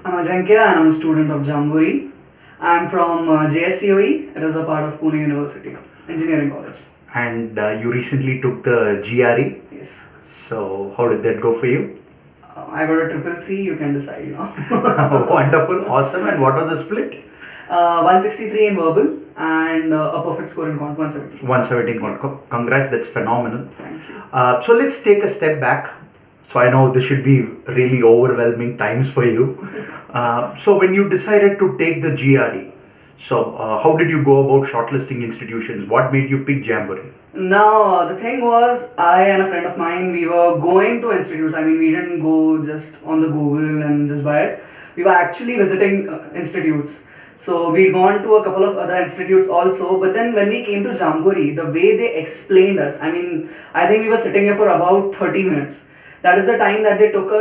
I'm Ajinkya and I'm a student of Jamboree. I'm from JSCOE. It is a part of Pune University, Engineering College. And you recently took the GRE. Yes. So how did that go for you? I got a triple three. You can decide. Wonderful, awesome. And what was the split? 163 in verbal and a perfect score in quant 170. 117. Congrats, that's phenomenal. Thank you. So let's take a step back. So I know this should be really overwhelming times for you. So when you decided to take the GRE, so how did you go about shortlisting institutions? What made you pick Jamboree? Now, the thing was, I and a friend of mine, we were going to institutes. I mean, we didn't go just on the Google and just buy it. We were actually visiting institutes. So we'd gone to a couple of other institutes also, but then when we came to Jamboree, the way they explained us, I mean, I think we were sitting here for about 30 minutes. That is the time that they took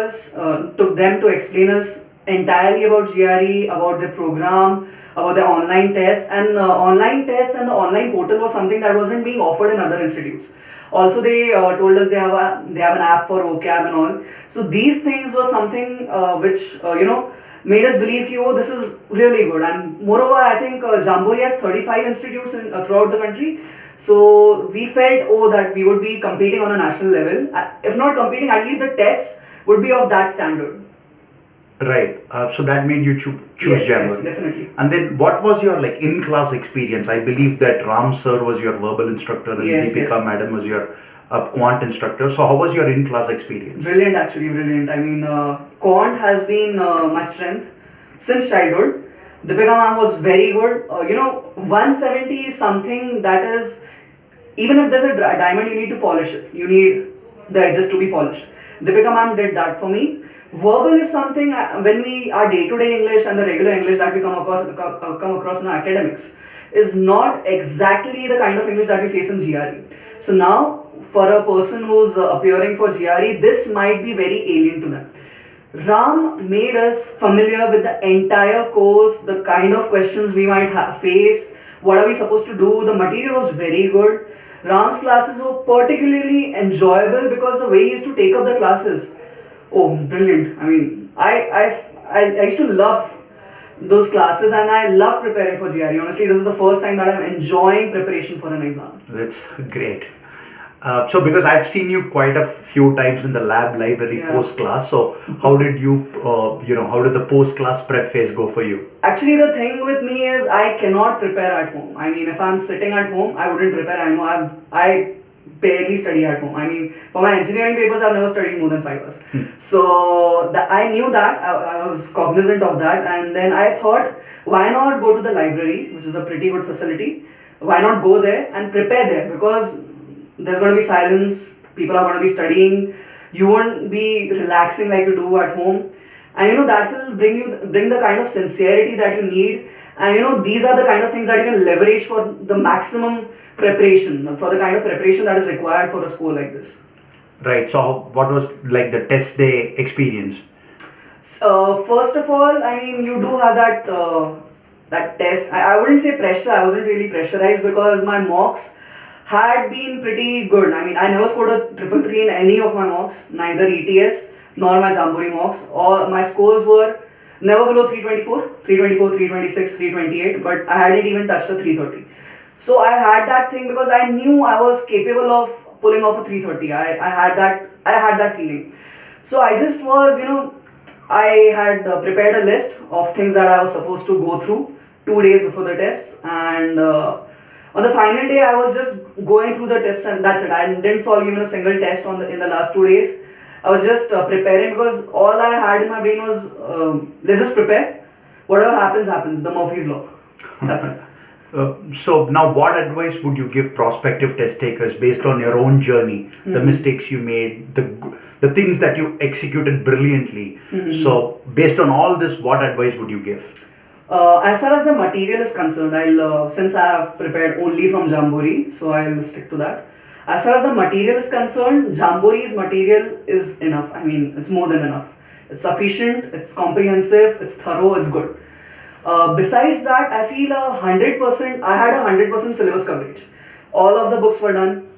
them to explain us entirely about GRE, about their program, about their online tests, and online tests and the online portal was something that wasn't being offered in other institutes. Also, they told us they have an app for vocab and all. So these things were something which made us believe that, oh, this is really good. And moreover, I think Jamboree has 35 institutes throughout the country. So we felt, oh, that we would be competing on a national level. If not competing, at least the tests would be of that standard. Right. So that made you choose Yes, Jamboree. yes, definitely. And then what was your in-class experience? I believe that Ram sir was your verbal instructor and Yes, Deepika yes. madam was your quant instructor. So how was your in-class experience? Brilliant, actually, brilliant. I mean, quant has been my strength since childhood. Deepika ma'am was very good. 170 is something that is, even if there's a diamond, you need to polish it. You need the edges to be polished. Deepika ma'am did that for me. Verbal is something when we our day-to-day English and the regular English that we come across in our academics is not exactly the kind of English that we face in GRE. So now, for a person who's appearing for GRE, this might be very alien to them. Ram made us familiar with the entire course, the kind of questions we might have faced, what are we supposed to do. The material was very good. Ram's classes were particularly enjoyable because the way he used to take up the classes, oh, brilliant. I mean, I used to love those classes and I love preparing for GRE. Honestly, this is the first time that I'm enjoying preparation for an exam. That's great. So because I've seen you quite a few times in the lab library Yeah. post class, so how did you, how did the post class prep phase go for you? Actually, the thing with me is I cannot prepare at home. I mean, if I'm sitting at home, I wouldn't prepare. I barely study at home. I mean, for my engineering papers, I've never studied more than 5 hours. So I knew that, I was cognizant of that, and then I thought, why not go to the library, which is a pretty good facility. Why not go there and prepare there? Because there's going to be silence, people are going to be studying, you won't be relaxing like you do at home, and that will bring the kind of sincerity that you need, and these are the kind of things that you can leverage for the maximum preparation, for the kind of preparation that is required for a score like this. Right. So what was the test day experience? First of all, I mean, you do have that test. I wouldn't say pressure. I wasn't really pressurized because my mocks had been pretty good. I mean, I never scored a triple three in any of my mocks, neither ETS nor my Jamboree mocks. All my scores were never below 324, 326, 328, but I hadn't even touched a 330. So I had that thing because I knew I was capable of pulling off a 330. I had that feeling. So I just was, I had prepared a list of things that I was supposed to go through 2 days before the test, and on the final day I was just going through the tips and that's it. I didn't solve even a single test in the last 2 days. I was just preparing because all I had in my brain was let's just prepare. Whatever happens, happens. The Murphy's Law. That's it. So now what advice would you give prospective test takers based on your own journey, the mistakes you made, the things that you executed brilliantly? So based on all this, what advice would you give? As far as the material is concerned, since I have prepared only from Jamboree, so I'll stick to that. As far as the material is concerned, Jamboree's material is enough. I mean, it's more than enough. It's sufficient, it's comprehensive, it's thorough, it's good. Besides that, I feel I had 100% syllabus coverage. All of the books were done.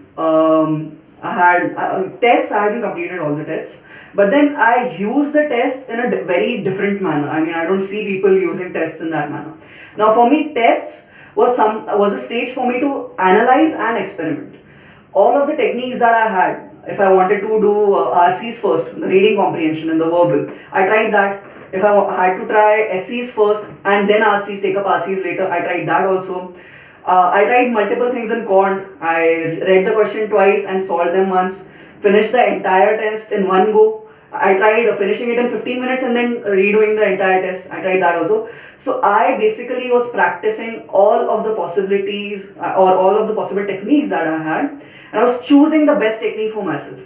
I had tests. I hadn't completed all the tests, but then I used the tests in a very different manner. I mean, I don't see people using tests in that manner. Now, for me, tests was a stage for me to analyze and experiment. All of the techniques that I had, if I wanted to do RCs first, the reading comprehension and the verbal, I tried that. If I had to try SCs first and then RCs, take up RCs later, I tried that also. I tried multiple things in quant. I read the question twice and solved them once. Finished the entire test in one go. I tried finishing it in 15 minutes and then redoing the entire test. I tried that also. So I basically was practicing all of the possibilities or all of the possible techniques that I had, and I was choosing the best technique for myself.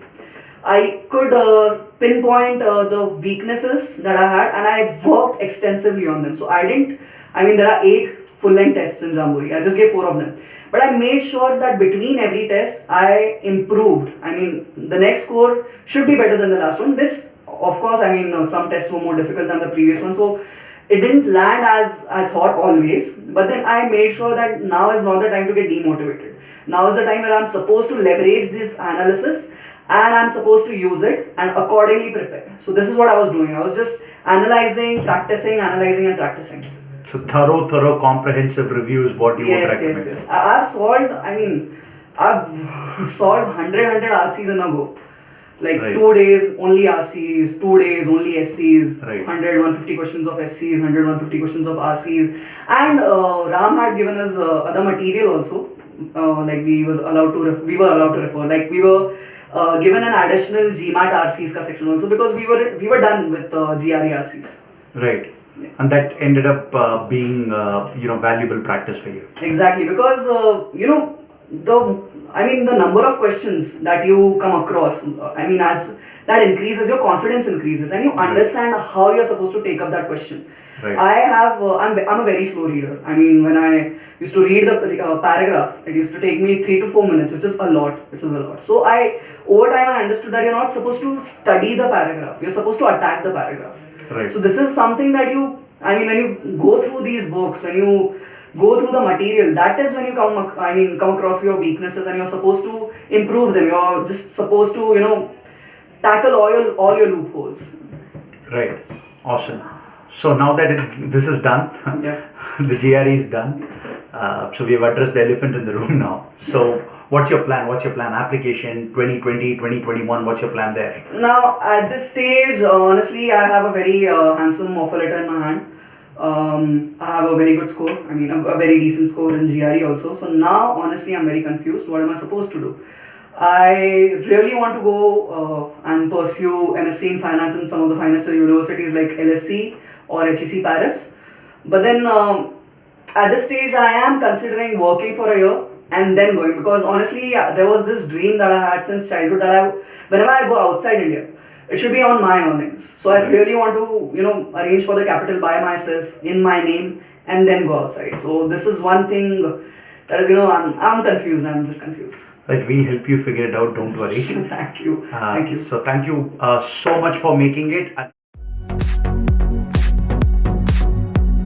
I could pinpoint the weaknesses that I had, and I worked extensively on them. So there are 8 full-length tests in Jamboree. I just gave 4 of them. But I made sure that between every test, I improved. The next score should be better than the last one. Of course, some tests were more difficult than the previous one. So it didn't land as I thought always. But then I made sure that now is not the time to get demotivated. Now is the time where I'm supposed to leverage this analysis and I'm supposed to use it and accordingly prepare. So this is what I was doing. I was just analyzing, practicing, analyzing and practicing. So thorough, comprehensive review is what you would recommend. Yes. I've solved 100 RCs in a go. Like right. 2 days only RCs, 2 days only SCs, right. 150 questions of SCs, 150 questions of RCs. And Ram had given us other material also. We were allowed to refer. Like we were given an additional GMAT RCs ka section also, because we were done with GRE RCs. Right. Yeah. And that ended up being valuable practice for you. Exactly, because the number of questions that you come across, as that increases, your confidence increases, and you understand how you're supposed to take up that question. Right. I'm a very slow reader. When I used to read the paragraph, it used to take me 3 to 4 minutes, which is a lot. So over time I understood that you're not supposed to study the paragraph. You're supposed to attack the paragraph. Right. So this is something that when you go through these books, when you go through the material, that is when you come across your weaknesses, and you're supposed to improve them. You're just supposed to tackle all your loopholes. Right. Awesome. So now that this is done, yeah. The GRE is done. So we have addressed the elephant in the room now. So what's your plan? Application 2020, 2021, what's your plan there? Now at this stage, honestly, I have a very handsome offer letter in my hand. I have a very good score. A very decent score in GRE also. So now, honestly, I'm very confused. What am I supposed to do? I really want to go and pursue MSc in finance in some of the finest universities like LSE or HEC Paris. But then at this stage, I am considering working for a year and then going, because honestly, there was this dream that I had since childhood that whenever I go outside India, it should be on my earnings. So I really want to, arrange for the capital by myself in my name and then go outside. So this is one thing that is, I'm confused. I'm just confused. Right, we'll help you figure it out. Don't worry. Thank you. So thank you so much for making it.